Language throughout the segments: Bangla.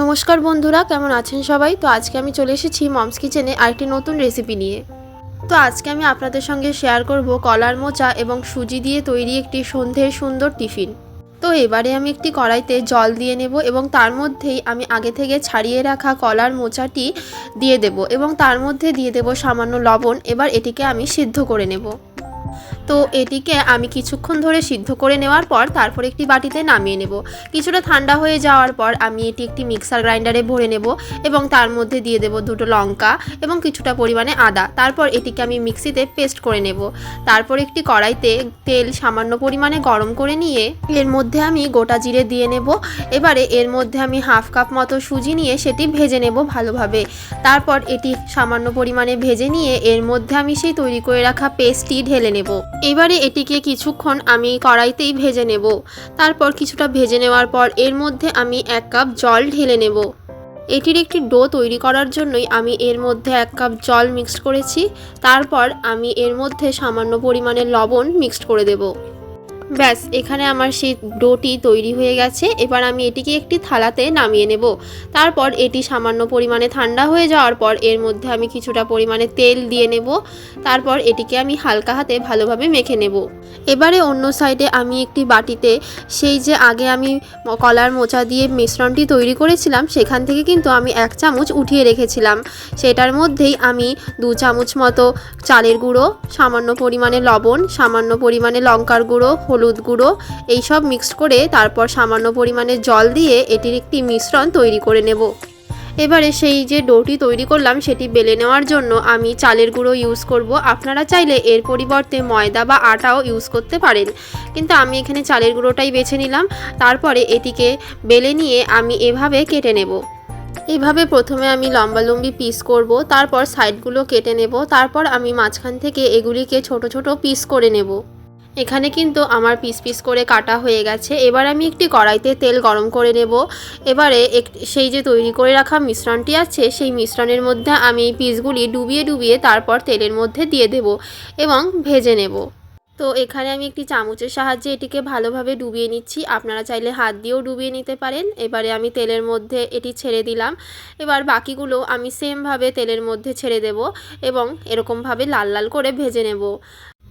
নমস্কার বন্ধুরা, কেমন আছেন সবাই। তো আজকে আমি চলে এসেছি মমস কিচেনে আরেকটি নতুন রেসিপি নিয়ে। তো আজকে আমি আপনাদের সঙ্গে শেয়ার করব কলার মোচা এবং সুজি দিয়ে তৈরি একটি সন্ধ্যের সুন্দর টিফিন। তো এবারে আমি একটি কড়াইতে জল দিয়ে নেব এবং তার মধ্যেই আমি আগে থেকে ছাড়িয়ে রাখা কলার মোচাটি দিয়ে দেব এবং তার মধ্যে দিয়ে দেব সামান্য লবণ। এবার এটিকে আমি সিদ্ধ করে নেব। তো এটিকে আমি কিছুক্ষণ ধরে সিদ্ধ করে নেওয়ার পর তারপর একটি বাটিতে নামিয়ে নেব। কিছুটা ঠান্ডা হয়ে যাওয়ার পর আমি এটি একটি মিক্সার গ্রাইন্ডারে ভরে নেব এবং তার মধ্যে দিয়ে দেব দুটো লঙ্কা এবং কিছুটা পরিমাণে আদা। তারপর এটিকে আমি মিক্সিতে পেস্ট করে নেব। তারপর একটি কড়াইতে তেল সামান্য পরিমাণে গরম করে নিয়ে এর মধ্যে আমি গোটা জিরে দিয়ে নেব। এবারে এর মধ্যে আমি হাফ কাপ মতো সুজি নিয়ে সেটি ভেজে নেব ভালোভাবে। তারপর এটি সামান্য পরিমাণে ভেজে নিয়ে এর মধ্যে আমি সেই তৈরি করে রাখা পেস্টটি ঢেলে নেব। এবারে এটিকে কিছুক্ষণ আমি কড়াইতেই ভেজে নেব। তারপর কিছুটা ভেজে নেওয়ার পর এর মধ্যে আমি 1 কাপ জল ঢেলে নেব। এটির একটি ডো তৈরি করার জন্যই আমি এর মধ্যে 1 কাপ জল মিক্সড করেছি। তারপর আমি এর মধ্যে সামান্য পরিমাণে লবণ মিক্সড করে দেব। ব্যাস, এখানে আমার সেই ডোটি তৈরি হয়ে গেছে। এবার আমি এটিকে একটি থালাতে নামিয়ে নেব। তারপর এটি সামান্য পরিমাণে ঠান্ডা হয়ে যাওয়ার পর এর মধ্যে আমি কিছুটা পরিমাণে তেল দিয়ে নেব। তারপর এটিকে আমি হালকা হাতে ভালোভাবে মেখে নেব। এবারে অন্য সাইডে আমি একটি বাটিতে সেই যে আগে আমি কলার মোচা দিয়ে মিশ্রণটি তৈরি করেছিলাম সেখান থেকে কিন্তু আমি 1 চামচ উঠিয়ে রেখেছিলাম। সেটার মধ্যেই আমি 2 চামচ মতো চালের গুঁড়ো, সামান্য পরিমাণে লবণ, সামান্য পরিমাণে লঙ্কার গুঁড়ো, হলুদ গুঁড়ো এইসব মিক্সড করে তারপর সামান্য পরিমাণে জল দিয়ে এটির একটি মিশ্রণ তৈরি করে নেব। এবারে সেই যে ডোটি তৈরি করলাম সেটি বেলে নেওয়ার জন্য আমি চালের গুঁড়ো ইউজ করব। আপনারা চাইলে এর পরিবর্তে ময়দা বা আটাও ইউজ করতে পারেন, কিন্তু আমি এখানে চালের গুঁড়োটাই বেছে নিলাম। তারপরে এটিকে বেলে নিয়ে আমি এভাবে কেটে নেব। এইভাবে প্রথমে আমি লম্বালম্বি পিস করব, তারপর সাইডগুলো কেটে নেব। তারপর আমি মাঝখান থেকে এগুলিকে ছোট ছোট পিস করে নেব। এখানে কিন্তু আমার পিস পিস করে কাটা হয়ে গেছে। এবার আমি একটি কড়াইতে তেল গরম করে নেব। এবারে সেই যে তৈরি করে রাখা মিশ্রণটি আছে সেই মিশ্রণের মধ্যে আমি পিসগুলি ডুবিয়ে ডুবিয়ে তারপর তেলের মধ্যে দিয়ে দেব এবং ভেজে নেব। তো এখানে আমি একটি চামচের সাহায্যে এটিকে ভালোভাবে ডুবিয়ে নিচ্ছি। আপনারা চাইলে হাত দিয়েও ডুবিয়ে নিতে পারেন। এবারে আমি তেলের মধ্যে এটি ছেড়ে দিলাম। এবার বাকিগুলো আমি সেমভাবে তেলের মধ্যে ছেড়ে দেব এবং এরকমভাবে লাল লাল করে ভেজে নেব।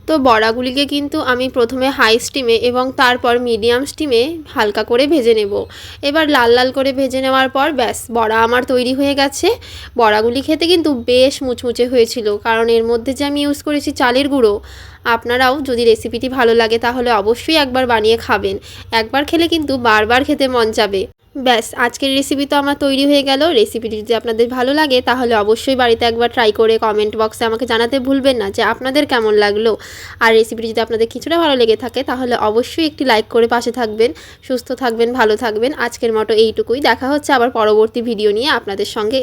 তো বড়াগুলিকে কিন্তু আমি প্রথমে হাই স্টিমে এবং তারপর মিডিয়াম স্টিমে হালকা করে ভেজে নেব। এবার লাল লাল করে ভেজে নেওয়ার পর ব্যাস, বড়া আমার তৈরি হয়ে গেছে। বড়াগুলি খেতে কিন্তু বেশ মুচমুচে হয়েছিল, কারণ এর মধ্যে যে আমি ইউজ করেছি চালের গুঁড়ো। আপনারাও যদি রেসিপিটি ভালো লাগে তাহলে অবশ্যই একবার বানিয়ে খাবেন। একবার খেলে কিন্তু বারবার খেতে মন যাবে। ব্যাস, আজকের রেসিপি তো আমার তৈরি হয়ে গেল। রেসিপিটি যদি আপনাদের ভালো লাগে তাহলে অবশ্যই বাড়িতে একবার ট্রাই করে কমেন্ট বক্সে আমাকে জানাতে ভুলবেন না যে আপনাদের কেমন লাগলো। আর রেসিপিটি যদি আপনাদের কিছুটা ভালো লেগে থাকে তাহলে অবশ্যই একটি লাইক করে পাশে থাকবেন। সুস্থ থাকবেন, ভালো থাকবেন। আজকের মতো এইটুকুই। দেখা হচ্ছে আবার পরবর্তী ভিডিও নিয়ে আপনাদের সঙ্গে।